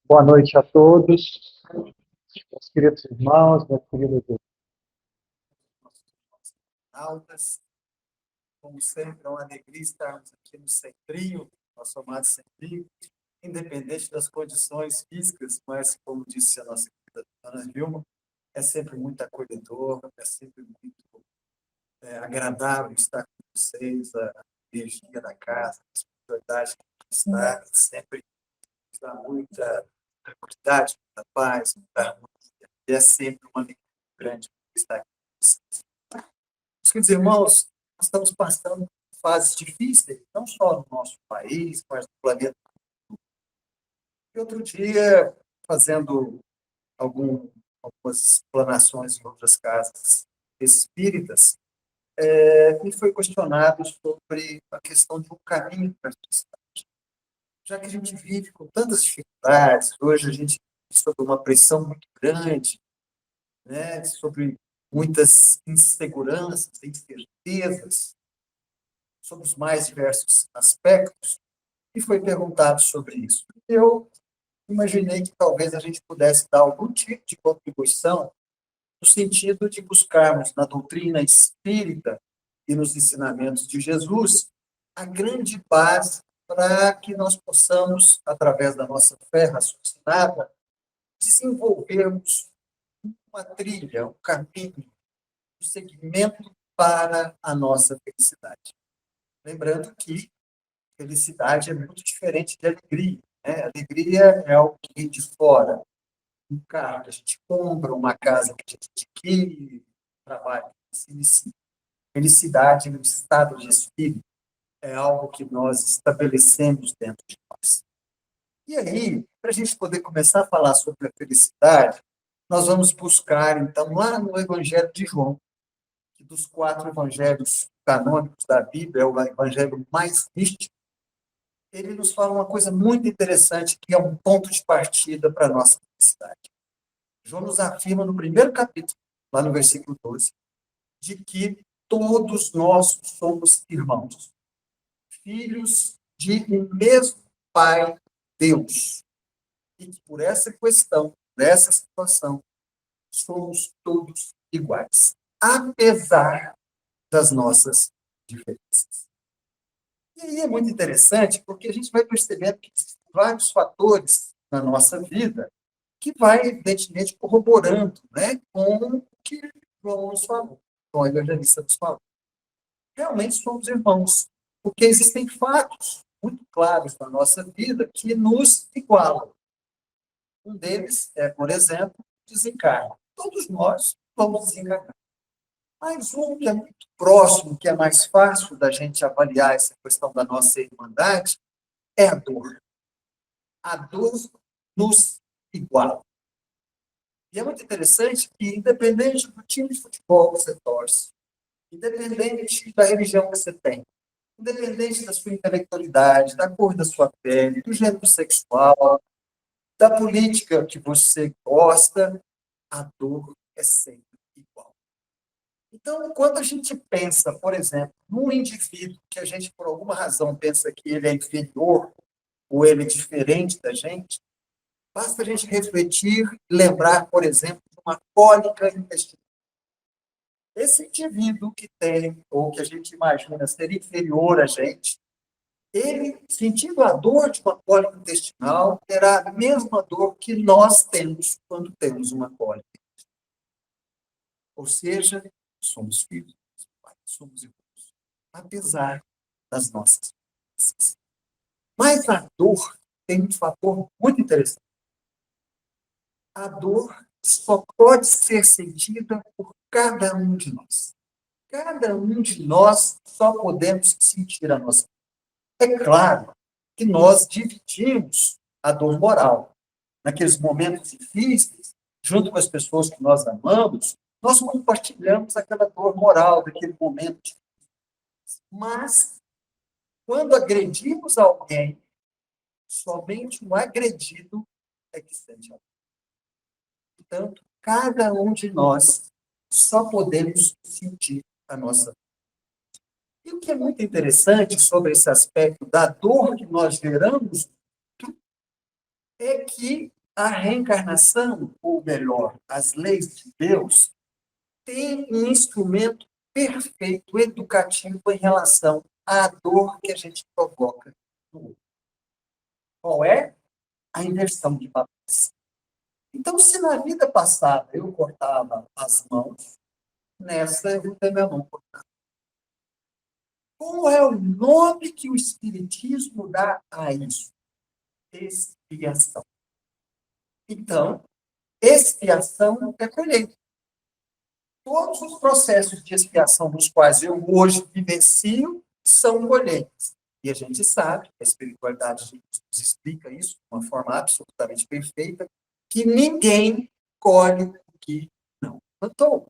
Boa noite a todos, meus queridos irmãos, meus queridos Altas. Como sempre, é uma alegria estarmos aqui no Centrinho, nosso amado Centrinho, independente das condições físicas, mas, como disse a nossa querida Ana Vilma, é sempre muito acolhedor, é sempre muito agradável estar com vocês, a energia da casa, a espiritualidade que está sempre nos dá muita tranquilidade, muita paz, muita harmonia, e é sempre uma alegria grande estar aqui com vocês. Meus queridos irmãos, nós estamos passando por fases difíceis, não só no nosso país, mas no planeta. E outro dia, fazendo algumas explanações em outras casas espíritas, me foi questionado sobre a questão de um caminho para a felicidade. Já que a gente vive com tantas dificuldades, hoje a gente vive sob uma pressão muito grande, né, sobre muitas inseguranças, incertezas, sobre os mais diversos aspectos, e foi perguntado sobre isso. Eu imaginei que talvez a gente pudesse dar algum tipo de contribuição no sentido de buscarmos na doutrina espírita e nos ensinamentos de Jesus a grande base para que nós possamos, através da nossa fé raciocinada, desenvolvermos uma trilha, um caminho, um segmento para a nossa felicidade. Lembrando que felicidade é muito diferente de alegria, né? Alegria é algo que vem de fora. Um carro que a gente compra, uma casa que a gente adquire, um trabalho que se inicia. Felicidade no estado de espírito é algo que nós estabelecemos dentro de nós. E aí, para a gente poder começar a falar sobre a felicidade, nós vamos buscar, então, lá no Evangelho de João, que dos 4 evangelhos canônicos da Bíblia é o evangelho mais místico. Ele nos fala uma coisa muito interessante, que é um ponto de partida para a nossa felicidade. João nos afirma no primeiro capítulo, lá no versículo 12, de que todos nós somos irmãos, filhos de um mesmo Pai, Deus. E que por essa questão, por essa situação, somos todos iguais, apesar das nossas diferenças. E aí é muito interessante, porque a gente vai percebendo que existem vários fatores na nossa vida que vai, evidentemente, corroborando, né, com o que João nos falou, com a evangelista nos falou. Realmente somos irmãos, porque existem fatos muito claros na nossa vida que nos igualam. Um deles é, por exemplo, o desencarne. Todos nós vamos desencarnar. Mas um que é muito próximo, que é mais fácil da gente avaliar essa questão da nossa irmandade, é a dor. A dor nos iguala. E é muito interessante que, independente do time de futebol que você torce, independente da religião que você tem, independente da sua intelectualidade, da cor da sua pele, do gênero sexual, da política que você gosta, a dor é sempre igual. Então, quando a gente pensa, por exemplo, num indivíduo que a gente, por alguma razão, pensa que ele é inferior ou ele é diferente da gente, basta a gente refletir e lembrar, por exemplo, de uma cólica intestinal. Esse indivíduo que tem, ou que a gente imagina ser inferior a gente, ele, sentindo a dor de uma cólica intestinal, terá a mesma dor que nós temos quando temos uma cólica. Ou seja, somos filhos, somos irmãos, apesar das nossas diferenças. Mas a dor tem um fator muito interessante. A dor só pode ser sentida por cada um de nós. Cada um de nós só podemos sentir a nossa dor. É claro que nós dividimos a dor moral. Naqueles momentos difíceis, junto com as pessoas que nós amamos, nós compartilhamos aquela dor moral daquele momento difícil. Mas, quando agredimos alguém, somente o agredido é que sente a dor. Portanto, cada um de nós só podemos sentir a nossa dor. E o que é muito interessante sobre esse aspecto da dor que nós geramos é que a reencarnação, ou melhor, as leis de Deus, têm um instrumento perfeito, educativo em relação à dor que a gente provoca no outro. Qual é? A inversão de papéis. Então, se na vida passada eu cortava as mãos, nessa eu vou ter minha mão cortada. Qual é o nome que o Espiritismo dá a isso? Expiação. Então, expiação é colheita. Todos os processos de expiação dos quais eu hoje vivencio são colheitas. E a gente sabe, a espiritualidade nos explica isso de uma forma absolutamente perfeita, que ninguém colhe o que não plantou.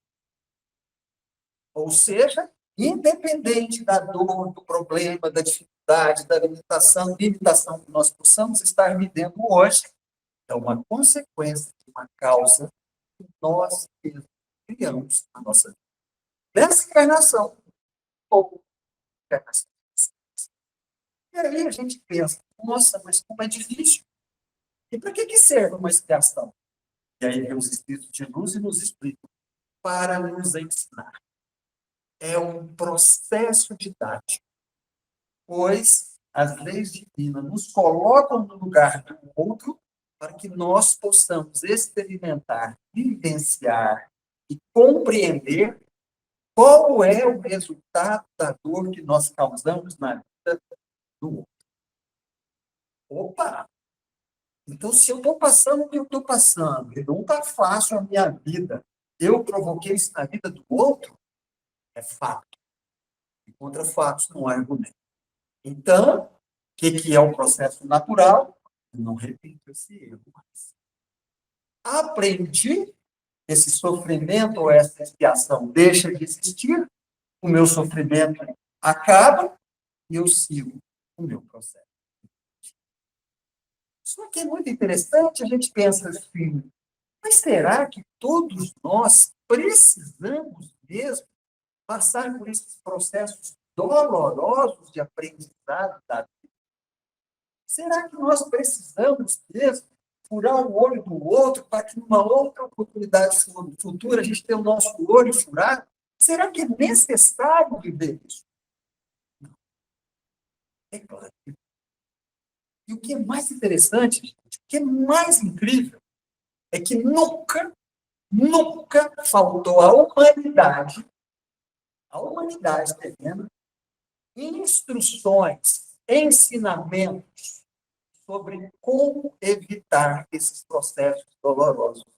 Ou seja, independente da dor, do problema, da dificuldade, da limitação que nós possamos estar vivendo hoje, é uma consequência de uma causa que nós mesmos criamos na nossa vida. Dessa encarnação, ou encarnação. E aí a gente pensa, nossa, mas como é difícil. E para que serve uma expiação? E aí vem os Espíritos de luz e nos explicam. Para nos ensinar. É um processo didático, pois as leis divinas nos colocam no lugar do outro para que nós possamos experimentar, vivenciar e compreender qual é o resultado da dor que nós causamos na vida do outro. Opa! Então, se eu estou passando o que eu estou passando, e não está fácil a minha vida, eu provoquei isso na vida do outro, é fato. E contra fatos não há argumento. Então, o que é o processo natural? Eu não repito esse erro mais. Aprendi, esse sofrimento ou essa expiação deixa de existir, o meu sofrimento acaba e eu sigo o meu processo. Só que é muito interessante, a gente pensa assim, mas será que todos nós precisamos mesmo passar por esses processos dolorosos de aprendizado da vida? Será que nós precisamos mesmo furar o olho do outro para que numa outra oportunidade futura a gente tenha o nosso olho furado? Será que é necessário viver isso? Não. É claro. E o que é mais interessante, gente, o que é mais incrível, é que nunca faltou à humanidade terrena, instruções, ensinamentos sobre como evitar esses processos dolorosos de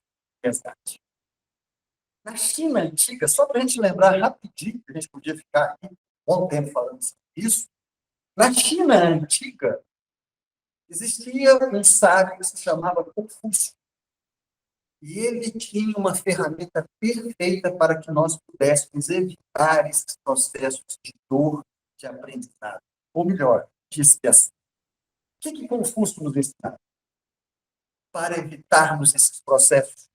resgate. Na China antiga, só para a gente lembrar rapidinho, que a gente podia ficar aqui um bom tempo falando sobre isso, na China antiga, existia um sábio que se chamava Confúcio. E ele tinha uma ferramenta perfeita para que nós pudéssemos evitar esses processos de dor, de aprendizado. Ou melhor, de expiação. O que Confúcio nos ensina? Para evitarmos esses processos?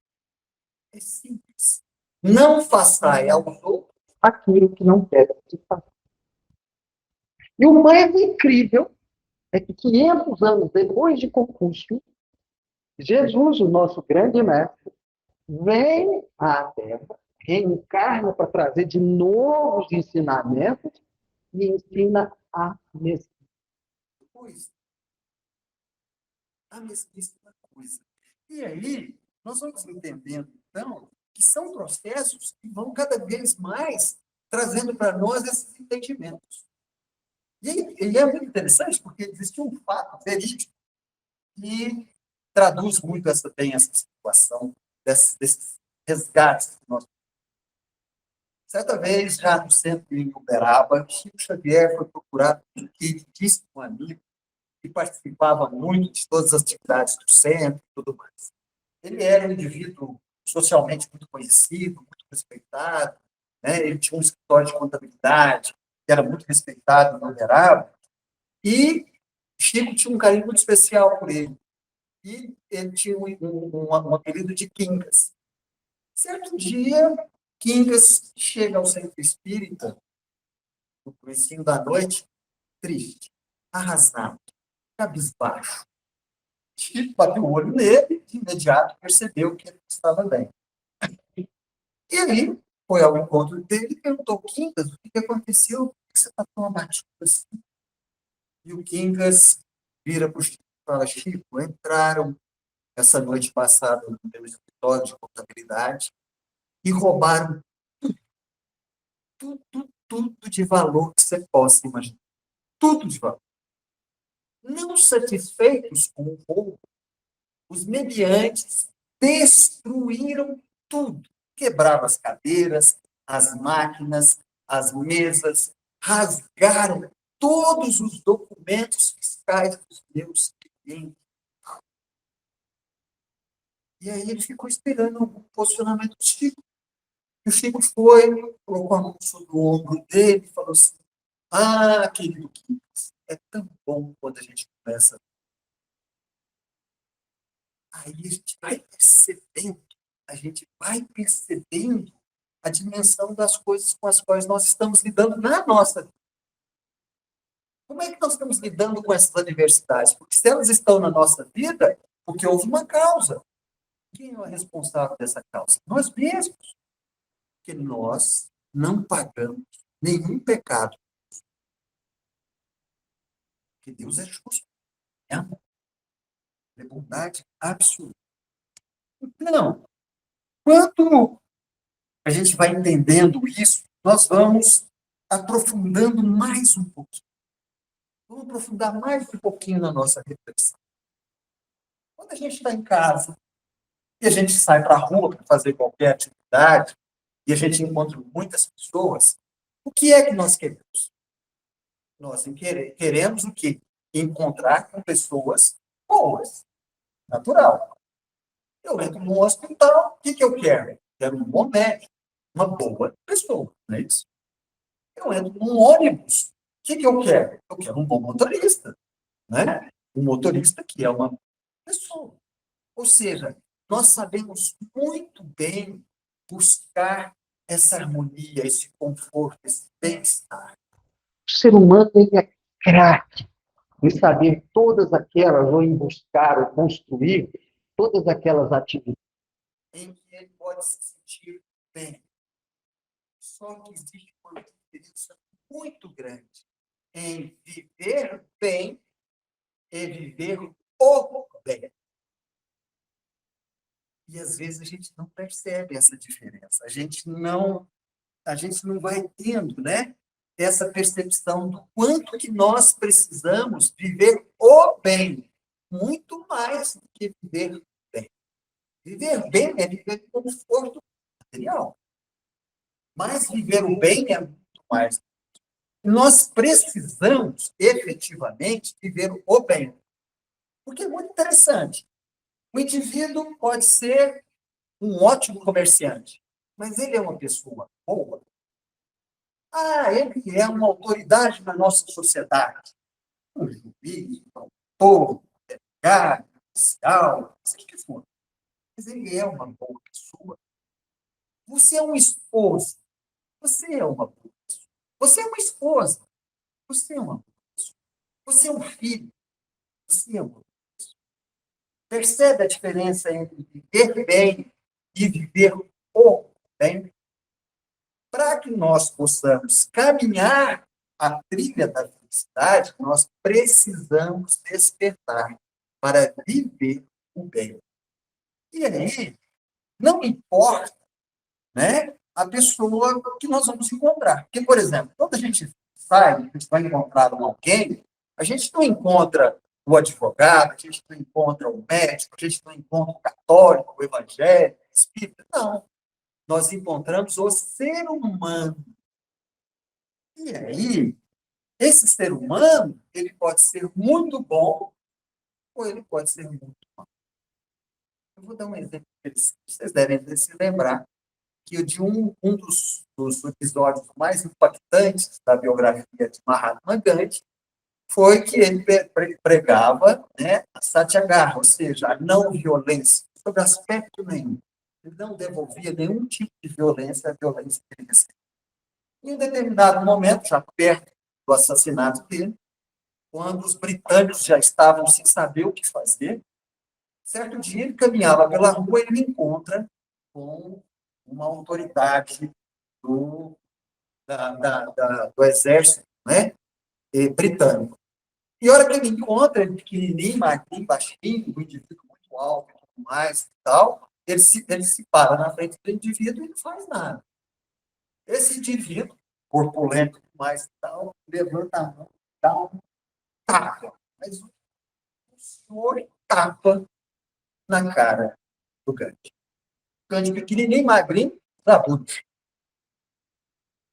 É simples. Não façais aos outros aquilo que não quer que faça. E o mais incrível é que 500 anos depois de Confúcio, Jesus, o nosso grande mestre, vem à Terra, reencarna para trazer de novos ensinamentos e ensina a mesma coisa. A mesmíssima coisa. E aí, nós vamos entendendo, então, que são processos que vão cada vez mais trazendo para nós esses entendimentos. E é muito interessante, porque existe um fato verídico que traduz muito bem essa situação, desses resgates que nós. Certa vez, já no centro de Uberaba, Chico Xavier foi procurado por um queridíssimo amigo que participava muito de todas as atividades do centro e tudo mais. Ele era um indivíduo socialmente muito conhecido, muito respeitado, né? Ele tinha um escritório de contabilidade, que era muito respeitado em Uberaba, e Chico tinha um carinho muito especial por ele. E ele tinha um apelido de Quincas. Certo dia, Quincas chega ao centro espírita, no comecinho da noite, triste, arrasado, cabisbaixo. Chico bateu o olho nele, de imediato percebeu que ele estava bem. E aí, foi ao encontro dele e perguntou: Quincas, o que aconteceu? Por que você está tão abatido assim? E o Quincas vira para o Chico e fala: Chico, entraram essa noite passada no meu escritório de contabilidade e roubaram tudo de valor que você possa imaginar. Tudo de valor. Não satisfeitos com o roubo, os meliantes destruíram tudo. Quebraram as cadeiras, as máquinas, as mesas, rasgaram todos os documentos fiscais dos meus clientes. E aí ele ficou esperando o posicionamento do Chico. E o Chico foi, colocou a mão sobre o ombro dele e falou assim: Ah, querido Quincas, é tão bom quando a gente começa. Aí a gente vai percebendo a dimensão das coisas com as quais nós estamos lidando na nossa vida. Como é que nós estamos lidando com essas adversidades? Porque se elas estão na nossa vida, porque houve uma causa. Quem é o responsável dessa causa? Nós mesmos. Porque nós não pagamos nenhum pecado. Porque Deus é justo. É amor. É bondade absoluta. Então, quanto a gente vai entendendo isso, nós vamos aprofundando mais um pouquinho. Vamos aprofundar mais um pouquinho na nossa reflexão. Quando a gente está em casa e a gente sai para a rua para fazer qualquer atividade e a gente encontra muitas pessoas, o que é que nós queremos? Nós queremos o quê? Encontrar com pessoas boas. Natural. Eu entro num hospital, o que eu quero? Quero um bom médico, uma boa pessoa, não é isso? Eu entro num ônibus, o que eu quero? Eu quero um bom motorista, né? Um motorista que é uma pessoa. Ou seja, nós sabemos muito bem buscar essa harmonia, esse conforto, esse bem-estar. O ser humano ele é craque em saber todas aquelas, ou em buscar, ou construir todas aquelas atividades em que ele pode se sentir bem. Só que existe uma diferença muito grande em viver bem e viver o bem. E às vezes a gente não percebe essa diferença. A gente não vai tendo, né, essa percepção do quanto que nós precisamos viver o bem, muito mais do que viver bem. Viver bem é viver com conforto material. Mas viver o bem é muito mais. Nós precisamos, efetivamente, viver o bem. Porque é muito interessante. O indivíduo pode ser um ótimo comerciante, mas ele é uma pessoa boa. Ah, ele é uma autoridade na nossa sociedade. Um juiz, um autor, um delegado, um oficial, seja o que for. Mas ele é uma boa pessoa. Você é um esposo. Você é uma boa pessoa. Você é uma esposa. Você é uma boa pessoa. Você é um filho. Você é uma boa pessoa. Percebe a diferença entre viver bem e viver o bem? Para que nós possamos caminhar a trilha da felicidade, nós precisamos despertar para viver o bem. E aí, não importa, né, a pessoa que nós vamos encontrar. Porque, por exemplo, quando a gente sai, a gente vai encontrar alguém, a gente não encontra o advogado, a gente não encontra o médico, a gente não encontra o católico, o evangélico, o espírita, não. Nós encontramos o ser humano. E aí, esse ser humano, ele pode ser muito bom ou ele pode ser muito mal. Eu vou dar um exemplo. Vocês devem se lembrar que de um dos episódios mais impactantes da biografia de Mahatma Gandhi foi que ele pregava, né, a Satyagraha, ou seja, a não violência, sobre aspecto nenhum. Ele não devolvia nenhum tipo de violência à violência que ele recebia. Em um determinado momento, já perto do assassinato dele, quando os britânicos já estavam sem saber o que fazer, Certo dia, ele caminhava pela rua e ele me encontra com uma autoridade do exército, né, britânico. E a hora que ele me encontra, ele pequenininho, magrinho, baixinho, um indivíduo muito alto e tudo mais e tal, ele se para na frente do indivíduo e não faz nada. Esse indivíduo, corpulento e tudo mais e tal, levanta a mão, dá um tapa. Mas o senhor tapa na cara do Gandhi. O Gandhi pequenininho, magrinho, sabudo.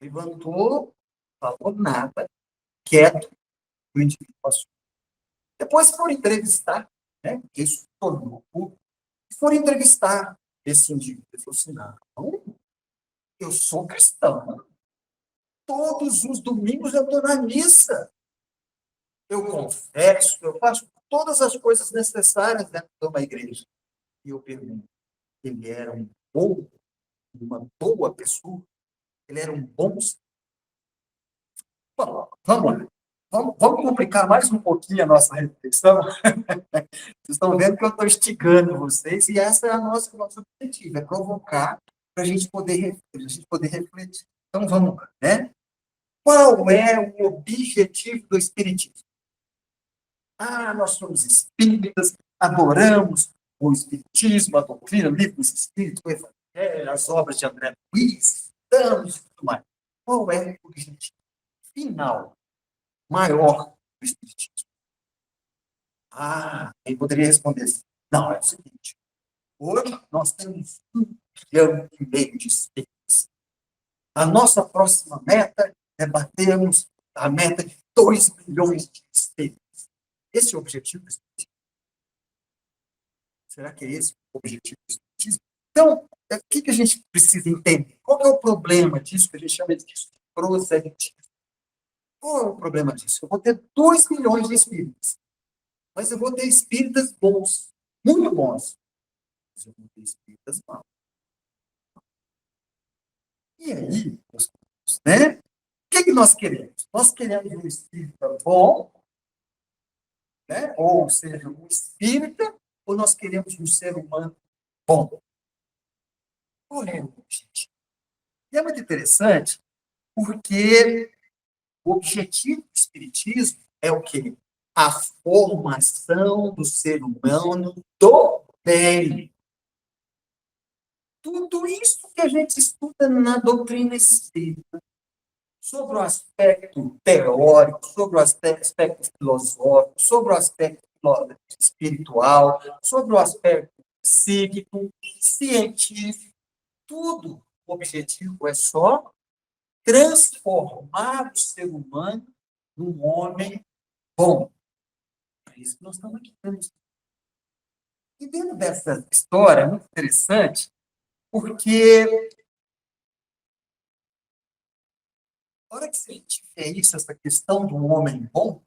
Levantou, falou nada, quieto, o indivíduo passou. Depois foram entrevistar, né, porque isso tornou público, foram entrevistar esse indivíduo. Ele falou assim, não, eu sou cristão. Todos os domingos eu estou na missa. Eu confesso, eu faço todas as coisas necessárias dentro de uma igreja. E eu pergunto, ele era uma boa pessoa? Ele era um bom... Bom, vamos lá. Vamos complicar mais um pouquinho a nossa reflexão. Vocês estão vendo que eu estou esticando vocês, e essa é a nosso objetivo, é provocar para a gente poder refletir. Então, vamos lá, né? Qual é o objetivo do Espiritismo? Nós somos espíritas, adoramos o Espiritismo, a doutrina, o livro dos Espíritos, o Evangelho, as obras de André Luiz, estamos e tudo mais. Qual é o objetivo final, maior do Espiritismo? Ele poderia responder assim, não, é o seguinte, hoje nós temos 1,5 milhão de espíritas. A nossa próxima meta é batermos a meta de 2 milhões de espíritas. Esse é o objetivo do Espiritismo. Será que é esse o objetivo do Espiritismo? Então, o que a gente precisa entender? Qual é o problema disso, que a gente chama disso de proselitismo? Qual é o problema disso? Eu vou ter 2 milhões de espíritas, mas eu vou ter espíritas bons, muito bons, mas eu vou ter espíritas maus. E aí, né? O que nós queremos? Nós queremos um espírita bom, né? Ou seja, um espírita, ou nós queremos um ser humano bom? Qual é o objetivo? E é muito interessante, porque o objetivo do espiritismo é o quê? A formação do ser humano do bem. Tudo isso que a gente estuda na doutrina espírita, sobre o aspecto teórico, sobre o aspecto filosófico, sobre o aspecto espiritual, sobre o aspecto psíquico, científico, tudo. O objetivo é só transformar o ser humano num homem bom. É isso que nós estamos aqui. E dentro dessa história, é muito interessante, porque na hora que a gente vê isso, essa questão do homem bom,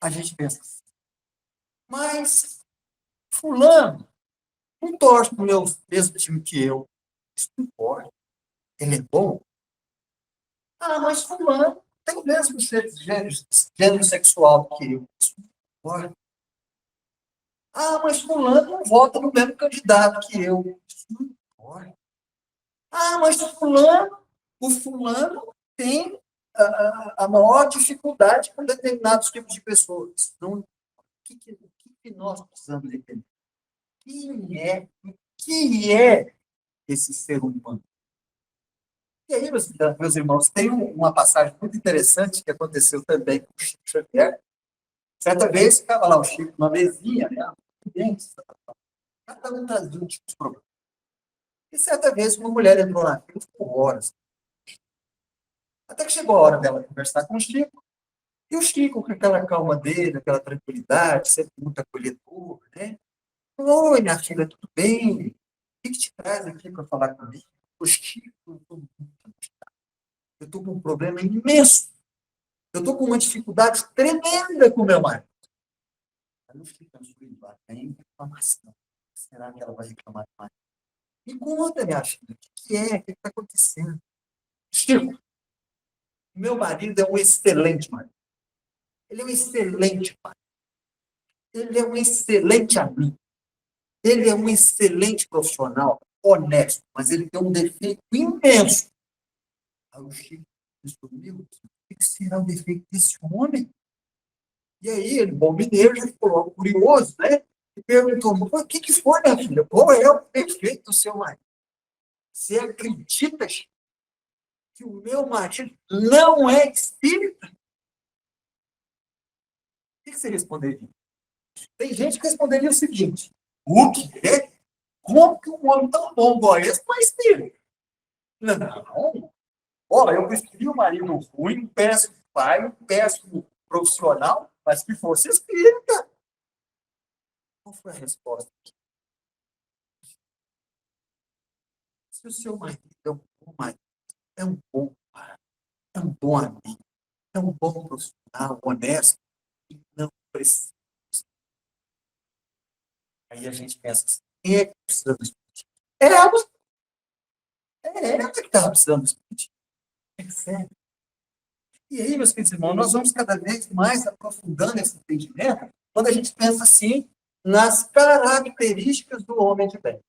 a gente pensa assim, mas fulano não torce para o mesmo time que eu. Isso não importa. Ele é bom. Mas fulano tem o mesmo gênero sexual que eu. Isso não importa. Mas fulano não vota no mesmo candidato que eu. Isso não importa. Mas o fulano tem a maior dificuldade com determinados tipos de pessoas. Então, o que nós precisamos entender? O que é esse ser humano? E aí, meus irmãos, tem uma passagem muito interessante que aconteceu também com o Chico Xavier. Certa vez, estava lá o Chico numa mesinha, né? Cada um trazia um tipo de problema. E certa vez, uma mulher entrou na fila por horas. Até que chegou a hora dela conversar com o Chico. E o Chico, com aquela calma dele, aquela tranquilidade, sempre muito acolhedor, né? Oi, minha filha, tudo bem? O que te traz aqui para falar comigo? O Chico, eu estou com um problema imenso. Eu estou com uma dificuldade tremenda com o meu marido. Aí eu fiquei pensando, tem reclamação. Será que ela vai reclamar mais? Me conta, minha filha, o que é? O que está acontecendo? Chico, meu marido é um excelente marido. Ele é um excelente pai. Ele é um excelente amigo. Ele é um excelente profissional, honesto, mas ele tem um defeito imenso. Aí eu chego e digo, meu Deus, o que será o defeito desse homem? E aí, ele, bom mineiro, já ficou logo curioso, né? E perguntou, o que foi, minha filha? Qual é o defeito do seu marido? Você acredita, Chico, que o meu marido não é espírita? O que você responderia? Tem gente que responderia o seguinte: o quê? Como que um homem tão bom igual esse não é espírita? Não. Ó, eu preferi o marido ruim, um péssimo pai, um péssimo profissional, mas que fosse espírita. Qual foi a resposta? Se o seu marido é um bom marido, é um bom pai, é um bom amigo, é um bom profissional, honesto, e não precisa. Aí a gente pensa assim, quem é que precisa do espírito? É ela. É ela que estava precisando do espírito. É sério. E aí, meus queridos irmãos, nós vamos cada vez mais aprofundando esse entendimento quando a gente pensa assim nas características do homem de bem.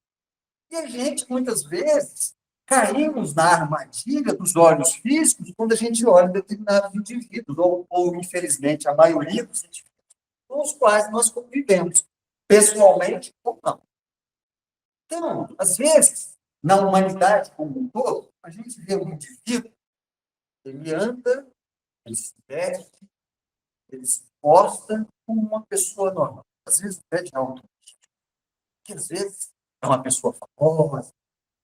E a gente, muitas vezes, caímos na armadilha dos olhos físicos quando a gente olha determinados indivíduos, ou infelizmente, a maioria dos indivíduos com os quais nós convivemos, pessoalmente ou não. Então, às vezes, na humanidade como um todo, a gente vê um indivíduo, ele anda, ele se veste, ele se posta como uma pessoa normal. Às vezes, até de alto, que às vezes é uma pessoa famosa,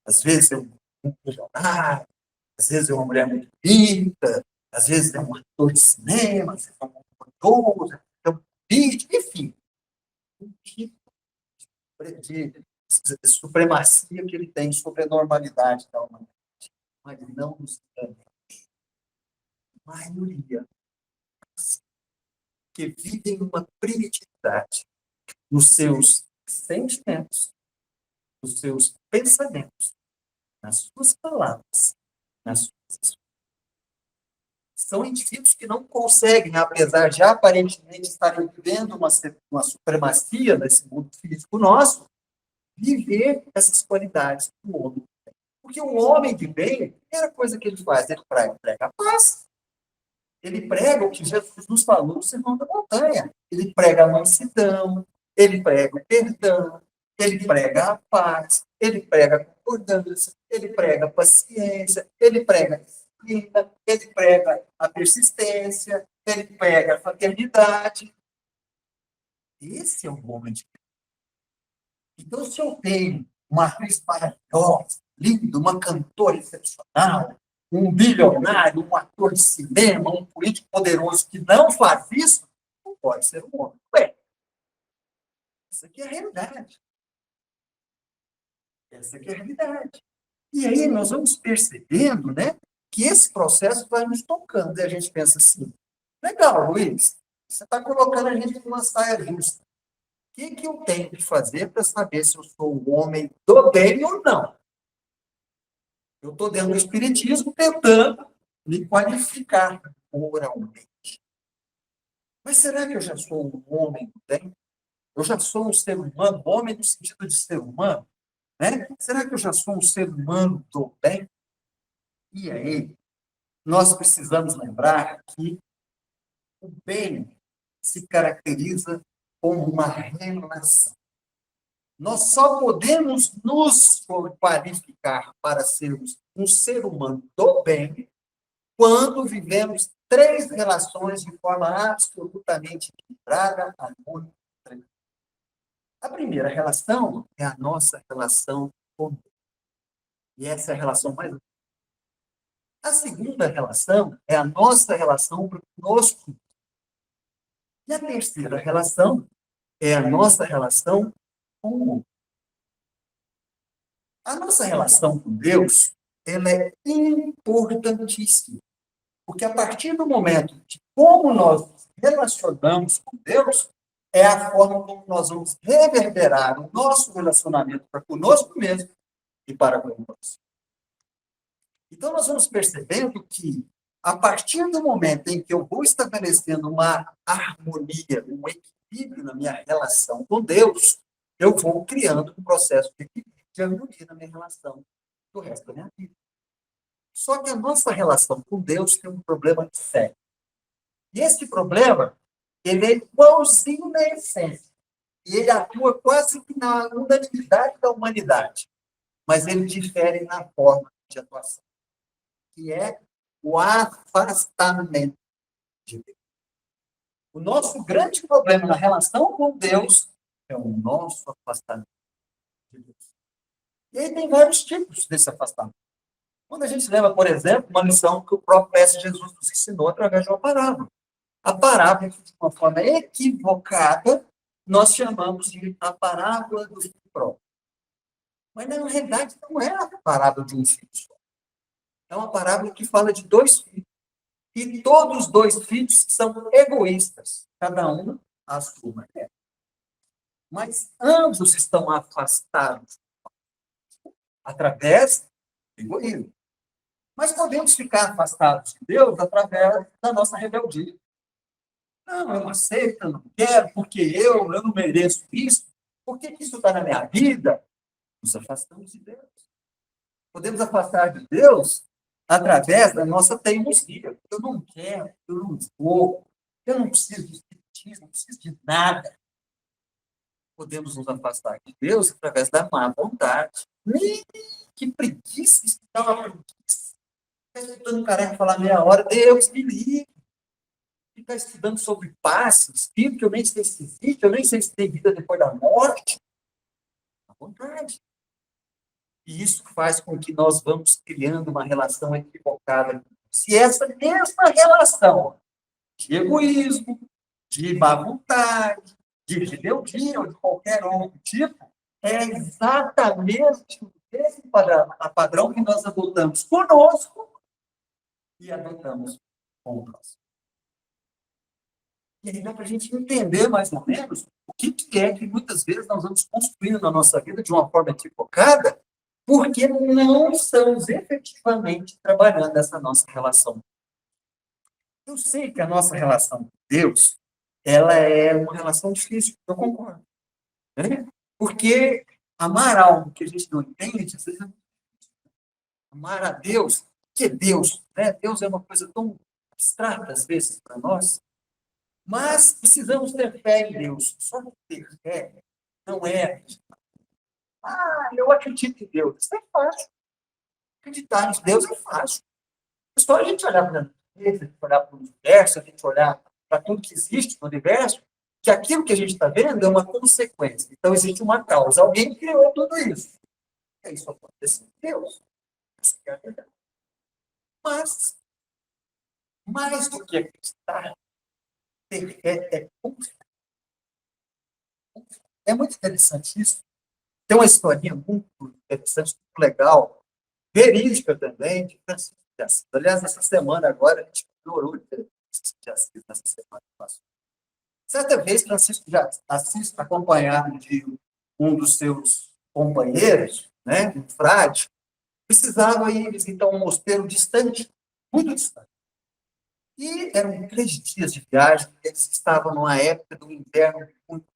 às vezes é um milionário, às vezes é uma mulher muito bonita, às vezes é um ator de cinema, às vezes é um cantor, é um político, enfim. Um tipo de supremacia que ele tem sobre a normalidade da humanidade. Mas não nos engane. A maioria que vivem uma primitividade nos seus sentimentos, nos seus pensamentos, nas suas palavras, nas suas ações. São indivíduos que não conseguem, apesar de aparentemente estarem vivendo uma supremacia nesse mundo físico nosso, viver essas qualidades do homem. Porque o homem de bem, a primeira coisa que ele faz, ele prega a paz. Ele prega o que Jesus nos falou no Sermão da Montanha. Ele prega a mansidão, ele prega o perdão, ele prega a paz, ele prega a concordância, ele prega a paciência, ele prega a disciplina, ele prega a persistência, ele prega a fraternidade. Esse é o homem de Deus. Então, se eu tenho uma atriz maravilhosa, linda, uma cantora excepcional, um bilionário, um ator de cinema, um político poderoso que não faz isso, não pode ser um homem. Ué, essa aqui é a realidade. Essa aqui é a realidade. E aí nós vamos percebendo, né, que esse processo vai nos tocando. E a gente pensa assim, legal, Luiz, você está colocando a gente numa saia justa. O que eu tenho que fazer para saber se eu sou um homem do bem ou não? Eu estou dentro do espiritismo tentando me qualificar moralmente. Mas será que eu já sou um homem do bem? Eu já sou um ser humano, homem no sentido de ser humano? Né? Será que eu já sou um ser humano do bem? E aí, nós precisamos lembrar que o bem se caracteriza como uma relação. Nós só podemos nos qualificar para sermos um ser humano do bem quando vivemos três relações de forma absolutamente equilibrada, harmônica. A primeira relação é a nossa relação com Deus. E essa é a relação mais. A segunda relação é a nossa relação conosco. E a terceira relação é a nossa relação com o mundo. A nossa relação com Deus, ela é importantíssima. Porque a partir do momento de como nós nos relacionamos com Deus, é a forma como nós vamos reverberar o nosso relacionamento para conosco mesmo e para com o próximo. Então, nós vamos percebendo que, a partir do momento em que eu vou estabelecendo uma harmonia, um equilíbrio na minha relação com Deus, eu vou criando um processo de equilíbrio, de harmonia na minha relação do resto da minha vida. Só que a nossa relação com Deus tem um problema sério. E esse problema, ele é igualzinho na essência. E ele atua quase que na unanimidade da humanidade. Mas ele difere na forma de atuação, que é o afastamento de Deus. O nosso grande problema na relação com Deus é o nosso afastamento de Deus. E aí tem vários tipos desse afastamento. Quando a gente leva, por exemplo, uma lição que o próprio Mestre Jesus nos ensinou através de uma parábola. A parábola, de uma forma equivocada, nós chamamos de a parábola do filho pródigo. Mas, na realidade, não é a parábola de um filho só. É uma parábola que fala de dois filhos. E todos os dois filhos são egoístas. Cada um a sua maneira. Mas ambos estão afastados através do egoísmo. Mas podemos ficar afastados de Deus através da nossa rebeldia. Não, eu não aceito, eu não quero, porque eu não mereço isso. Por que isso está na minha vida? Nos afastamos de Deus. Podemos afastar de Deus através da nossa teimosia. Eu não quero, eu não vou, eu não preciso de espiritismo, não preciso de nada. Podemos nos afastar de Deus através da má vontade. Que preguiça, isso dá uma preguiça. Ficar estudando careca falar meia hora, Deus me livre. Ficar estudando sobre passe, espírito, que eu nem sei se existe, eu nem sei se tem vida depois da morte. À vontade. E isso faz com que nós vamos criando uma relação equivocada. Se essa mesma relação de egoísmo, de má vontade, de rebeldia ou de qualquer outro tipo, é exatamente o mesmo padrão que nós adotamos conosco e adotamos com o próximo. E aí dá para a gente entender mais ou menos o que é que muitas vezes nós vamos construindo na nossa vida de uma forma equivocada, porque não estamos efetivamente trabalhando essa nossa relação. Eu sei que a nossa relação com Deus, ela é uma relação difícil, eu concordo. Né? Porque amar algo que a gente não entende, às vezes é muito difícil. Amar a Deus, que é Deus, né? Deus é uma coisa tão abstrata, às vezes, para nós, mas precisamos ter fé em Deus. Só que ter fé não é eu acredito em Deus. Isso é fácil. Acreditar em Deus é fácil. É só a gente olhar para a natureza, a gente olhar para o universo, a gente olhar para tudo que existe no universo, que aquilo que a gente está vendo é uma consequência. Então, existe uma causa. Alguém criou tudo isso. E isso acontece em Deus. Essa é a verdade. Mas, mais do que acreditar, ter fé é confiar. É muito interessante isso. Tem uma historinha muito interessante, muito legal, verídica também, de Francisco de Assis. Aliás, essa semana agora, a gente adorou de Francisco de Assis, nessa semana que passou. Certa vez, Francisco de Assis, acompanhado de um dos seus companheiros, né, um frade, precisava ir visitar um mosteiro distante, muito distante. E eram 3 dias de viagem, eles estavam numa época do inverno muito.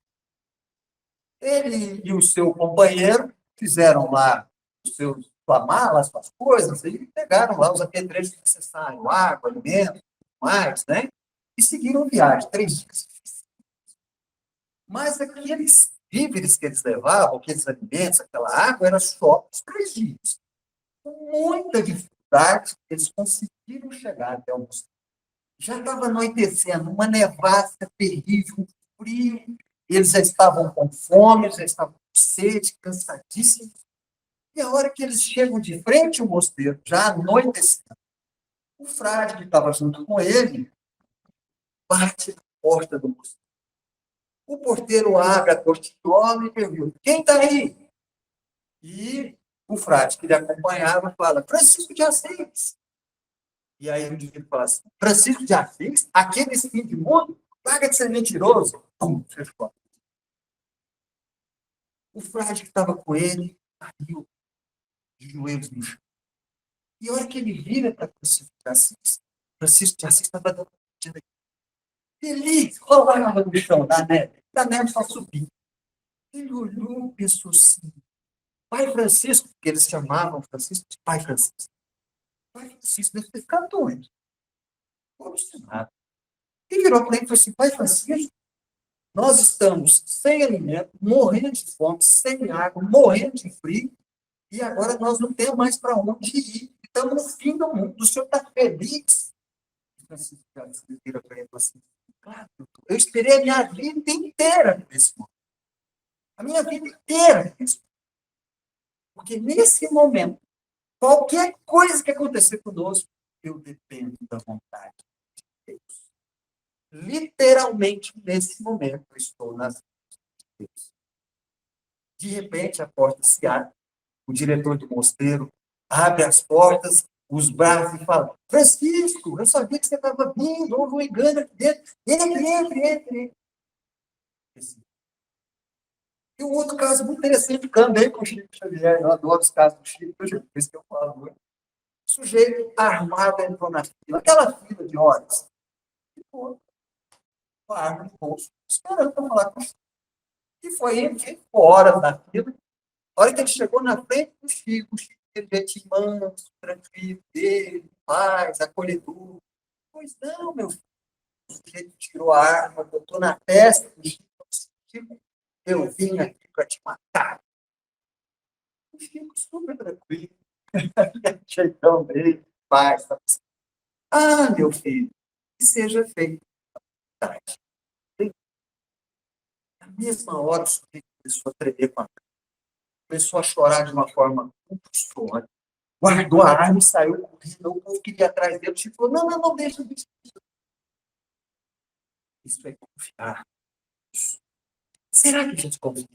Ele e o seu companheiro fizeram lá os seus malas, suas coisas, e pegaram lá os apetrechos necessários, água, alimento, mais, né? E seguiram a viagem, 3 dias. Mas aqueles víveres que eles levavam, aqueles alimentos, aquela água, era só os 3 dias. Com muita dificuldade, eles conseguiram chegar até o mosteiro. Já estava anoitecendo, uma nevasca terrível, um frio, eles já estavam com fome, já estavam com sede, cansadíssimos. E a hora que eles chegam de frente ao mosteiro, já anoitecendo, o frade que estava junto com ele bate na porta do mosteiro. O porteiro abre a portinhola e pergunta: quem está aí? E o frade que lhe acompanhava fala: Francisco de Assis. E aí o indivíduo fala assim: Francisco de Assis? Aquele fim de mundo? Larga de ser mentiroso. Pum, fechou. O frade que estava com ele caiu de joelhos no chão. E a hora que ele vira para Francisco de Assis estava dando feliz, rolava no chão da neve só subindo. Ele olhou e pensou assim, Pai Francisco, que eles chamavam Francisco de Pai Francisco. Pai Francisco deve ter ficado doido. Alucinado. E virou para ele e falou assim, Pai Francisco, nós estamos sem alimento, morrendo de fome, sem água, morrendo de frio, e agora nós não temos mais para onde ir. Estamos no fim do mundo. O senhor está feliz? Francisco vira para ele e falou assim, claro, eu esperei a minha vida inteira por esse momento. A minha vida inteira por esse momento. Porque nesse momento, qualquer coisa que acontecer conosco, eu dependo da vontade de Deus. Literalmente, nesse momento, eu estou nas mãos de Deus. De repente, a porta se abre, o diretor do mosteiro abre as portas, os braços e fala, Francisco, eu sabia que você estava vindo, houve um engano aqui dentro. Entre. E um outro caso muito interessante, também com o Chico Xavier, eu adoro os casos do Chico, por isso que eu falo. O sujeito armado entrou na fila, aquela fila de horas, ficou com a arma no bolso, esperando para falar com o Chico. E foi ele que ficou horas na fila. A hora que ele chegou na frente do Chico, o Chico teve jeito manso, tranquilo, dele, paz, acolhedor. Pois não, meu filho. O sujeito tirou a arma, botou na testa do Chico. Chico, eu vim aqui para te matar. O Chico super tranquilo. Jeitão dele, paz. Ah, meu filho, que seja feito. Na mesma hora, o sujeito começou a tremer com a cara. Começou a chorar de uma forma muito suave. Guardou a arma e saiu correndo. O povo queria ir atrás dele. O Chico falou, não, deixa. Isso é confiar. Será que a gente confia?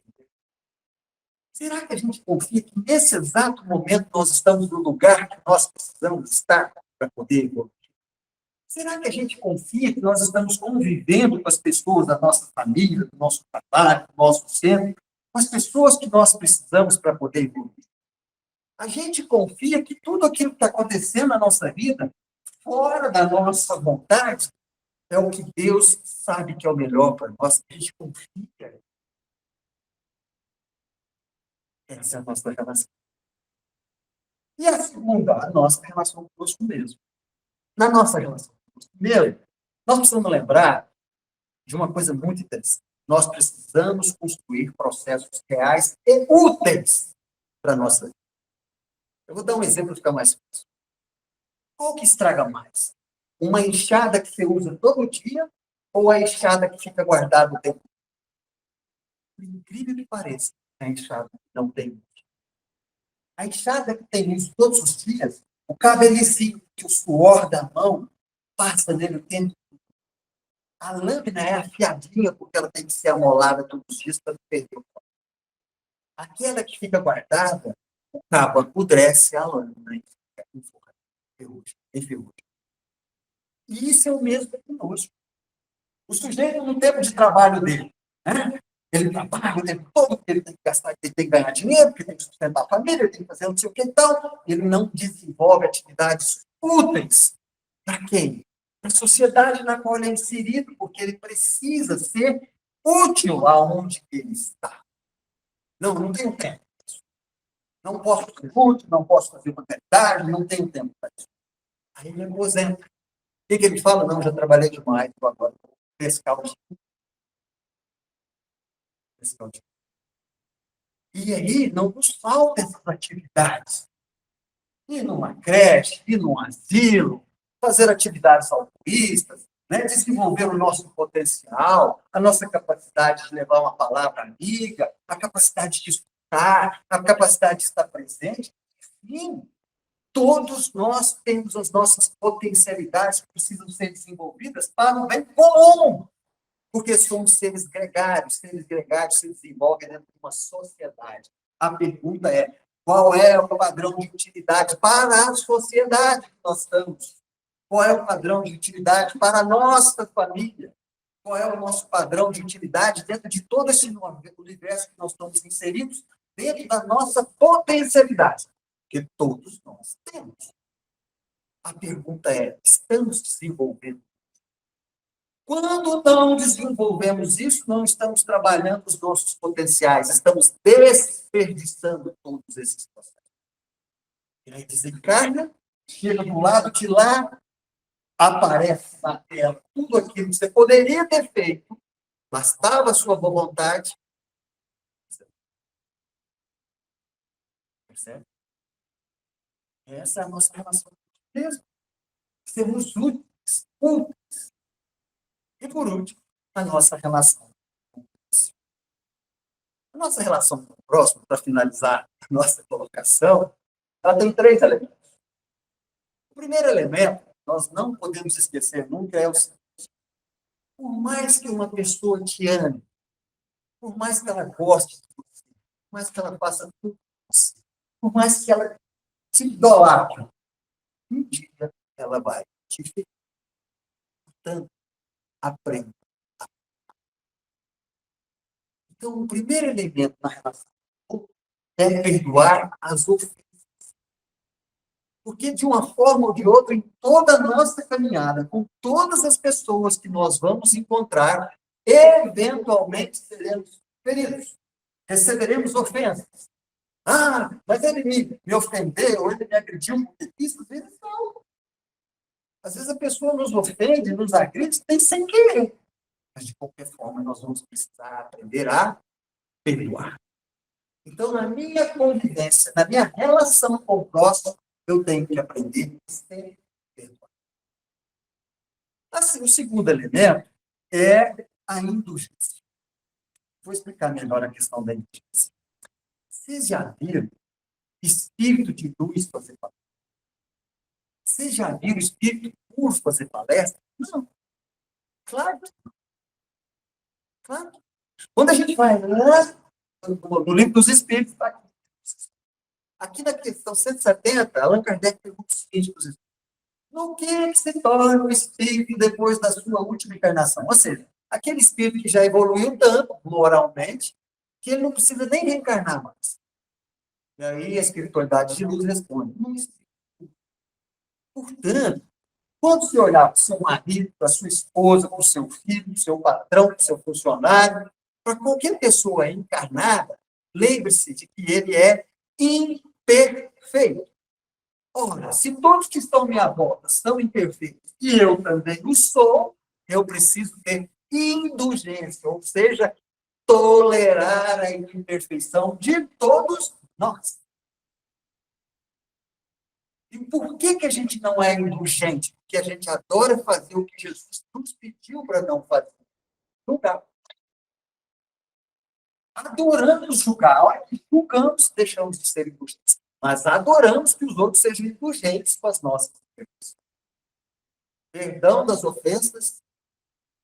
Será que a gente confia que nesse exato momento nós estamos no lugar que nós precisamos estar para poder evoluir? Será que a gente confia que nós estamos convivendo com as pessoas da nossa família, do nosso trabalho, do nosso centro, com as pessoas que nós precisamos para poder evoluir? A gente confia que tudo aquilo que está acontecendo na nossa vida, fora da nossa vontade, é o que Deus sabe que é o melhor para nós. A gente confia. Essa é a nossa relação. E a segunda, a nossa relação conosco mesmo. Na nossa relação conosco mesmo, nós precisamos lembrar de uma coisa muito interessante. Nós precisamos construir processos reais e úteis para a nossa vida. Eu vou dar um exemplo para ficar mais fácil. Qual que estraga mais? Uma enxada que você usa todo dia ou a enxada que fica guardada o tempo? Por incrível que pareça, a enxada não tem uso. A enxada que tem uso todos os dias, o cabo é lisinho, que o suor da mão passa nele o tempo. A lâmina é afiadinha porque ela tem que ser amolada todos os dias para não perder o foco. Aquela que fica guardada, o cabo apodrece a lâmina e fica com ferrugem. E isso é o mesmo conosco. O sujeito, no tempo de trabalho dele, né? Ele trabalha o tempo todo, porque ele tem que gastar, ele tem que ganhar dinheiro, porque ele tem que sustentar a família, ele tem que fazer não sei o que e tal. Ele não desenvolve atividades úteis. Para quem? Para a sociedade na qual ele é inserido, porque ele precisa ser útil aonde ele está. Não tenho tempo. Não posso ser útil, não posso fazer uma caridade, não tenho tempo para isso. Aí ele aposenta. O que ele fala? Não, já trabalhei demais, agora vou pescar o dia. E aí não nos faltam essas atividades. Ir numa creche, ir num asilo, fazer atividades altruístas, né? Desenvolver o nosso potencial, a nossa capacidade de levar uma palavra amiga, a capacidade de escutar, a capacidade de estar presente. Enfim, todos nós temos as nossas potencialidades que precisam ser desenvolvidas para o bem comum. Porque somos seres gregários se desenvolvem dentro de uma sociedade. A pergunta é, qual é o padrão de utilidade para a sociedade que nós estamos? Qual é o padrão de utilidade para a nossa família? Qual é o nosso padrão de utilidade dentro de todo esse universo que nós estamos inseridos, dentro da nossa potencialidade? Porque todos nós temos. A pergunta é, estamos desenvolvendo? Quando não desenvolvemos isso, não estamos trabalhando os nossos potenciais, estamos desperdiçando todos esses processos. E aí desencarna, chega do lado de lá, aparece na tela tudo aquilo que você poderia ter feito, bastava a sua boa vontade. Percebe? Essa é a nossa relação com Deus. Sermos úteis, úteis. E por último, a nossa relação com o próximo. A nossa relação com o próximo, para finalizar a nossa colocação, ela tem 3 elementos. O primeiro elemento, nós não podemos esquecer nunca, é o seguinte: por mais que uma pessoa te ame, por mais que ela goste de você, por mais que ela faça tudo por você, por mais que ela te idolatre, um dia ela vai te ferir. Portanto, aprenda. Então, o primeiro elemento na relação é perdoar as ofensas. Porque, de uma forma ou de outra, em toda a nossa caminhada, com todas as pessoas que nós vamos encontrar, eventualmente seremos feridos. Receberemos ofensas. Ah, mas ele me ofendeu, ele me agrediu. Isso, às vezes, não. Às vezes a pessoa nos ofende, nos agride, tem sem querer. Mas, de qualquer forma, nós vamos precisar aprender a perdoar. Então, na minha convivência, na minha relação com o próximo, eu tenho que aprender a ser perdoar. Assim, o segundo elemento é a indulgência. Vou explicar melhor a questão da indulgência. Vocês já viram espírito de luz fazer palestra? Vocês já viram espírito puro fazer palestra? Não. Claro. Claro. Quando a gente vai lá no livro dos espíritos, está aqui. Aqui na questão 170, Allan Kardec pergunta o seguinte para os espíritos: no que se torna o espírito depois da sua última encarnação? Ou seja, aquele espírito que já evoluiu tanto, moralmente, que ele não precisa nem reencarnar mais. E aí a espiritualidade de luz responde: não existe. Portanto, quando você olhar para o seu marido, para a sua esposa, para o seu filho, para o seu patrão, para o seu funcionário, para qualquer pessoa encarnada, lembre-se de que ele é imperfeito. Ora, se todos que estão à minha volta são imperfeitos e eu também o sou, eu preciso ter indulgência, ou seja, tolerar a imperfeição de todos nós. E por que a gente não é indulgente? Porque a gente adora fazer o que Jesus nos pediu para não fazer. Julgar. Adoramos julgar. Olha, julgamos, deixamos de ser indulgentes. Mas adoramos que os outros sejam indulgentes com as nossas ofensas. Perdão das ofensas,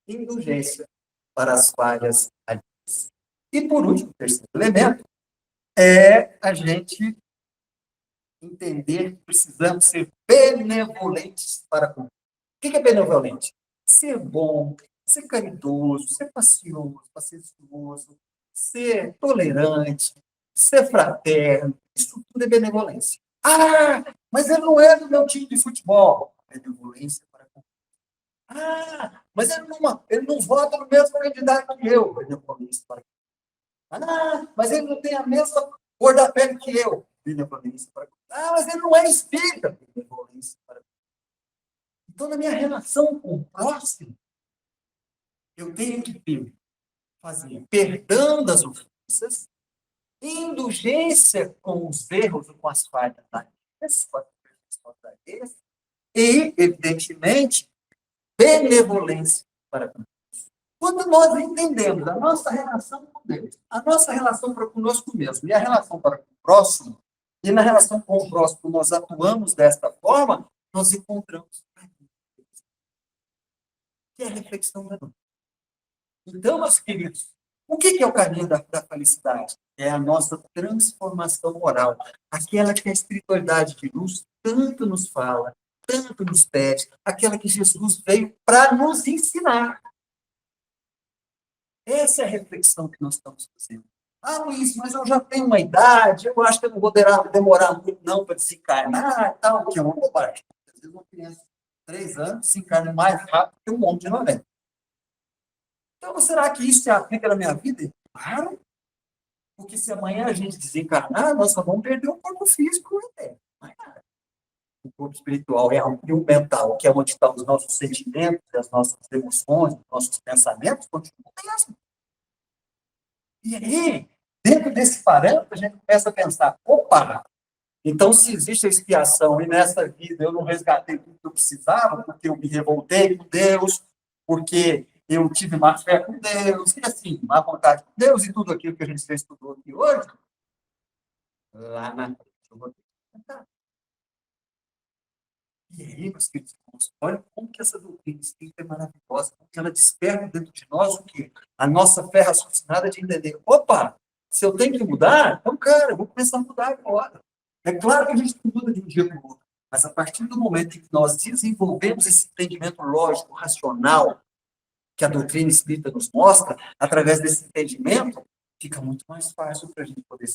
indulgência para as falhas alheias. E, por último, o terceiro elemento é a gente entender que precisamos ser benevolentes para com. O que é benevolente? Ser bom, ser caridoso, ser paciencioso, ser tolerante, ser fraterno. Isso tudo é benevolência. Ah, mas ele não é do meu time de futebol. Benevolência para com. Ah, mas ele não vota no mesmo candidato que eu. Benevolência para com. Ah, mas ele não tem a mesma cor da pele que eu. Benevolência para com. Ah, mas ele não é espírita. Benevolência para com. Então, na minha relação com o próximo, eu tenho que fazer perdão das ofensas, indulgência com os erros ou com as falhas alheias, e, evidentemente, benevolência para com Deus. Quando nós entendemos a nossa relação com Deus, a nossa relação para conosco mesmo e a relação para com o próximo, e na relação com o próximo nós atuamos desta forma, nós encontramos que é a reflexão da noite. Então, meus queridos, o que é o caminho da felicidade? É a nossa transformação moral, aquela que a espiritualidade de luz tanto nos fala, tanto nos pede, aquela que Jesus veio para nos ensinar. Essa é a reflexão que nós estamos fazendo. Ah, Luiz, mas eu já tenho uma idade, eu acho que eu não vou demorar muito não para desencarnar, tal, que é uma bobagem. Às vezes uma criança de 3 anos se encarna mais rápido que um homem de 90. Então, será que isso se aplica na minha vida? Claro, porque se amanhã a gente desencarnar, nós só vamos perder o corpo físico até. O corpo espiritual é e o mental, que é onde estão os nossos sentimentos, as nossas emoções, os nossos pensamentos, continua o mesmo. E aí, dentro desse parâmetro, a gente começa a pensar, opa, então se existe a expiação e nessa vida eu não resgatei tudo que eu precisava, porque eu me revoltei com Deus, porque eu tive má fé com Deus, e assim, má vontade com Deus e tudo aquilo que a gente já estudou aqui hoje, lá na frente eu vou ter que tentar. E aí, meus queridos irmãos, olha como que essa doutrina espírita é maravilhosa, porque ela desperta dentro de nós o quê? A nossa fé raciocinada de entender, opa, se eu tenho que mudar, então, cara, eu vou começar a mudar agora. É claro que a gente não muda de um dia para o outro, mas a partir do momento em que nós desenvolvemos esse entendimento lógico, racional, que a doutrina espírita nos mostra, através desse entendimento, fica muito mais fácil para a gente poder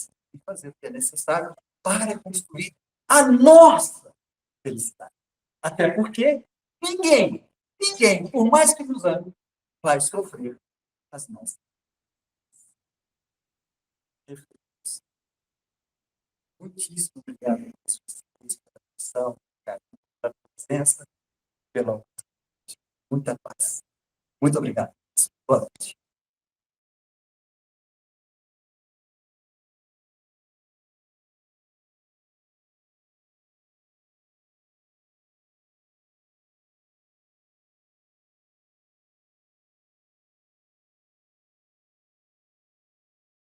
fazer o que é necessário para construir a nossa felicidade. Até porque ninguém, por mais que nos ame, vai sofrer as nossas reflexões. Muitíssimo obrigado pela sua atenção, pela presença, pela muita paz. Muito obrigado. Boa noite.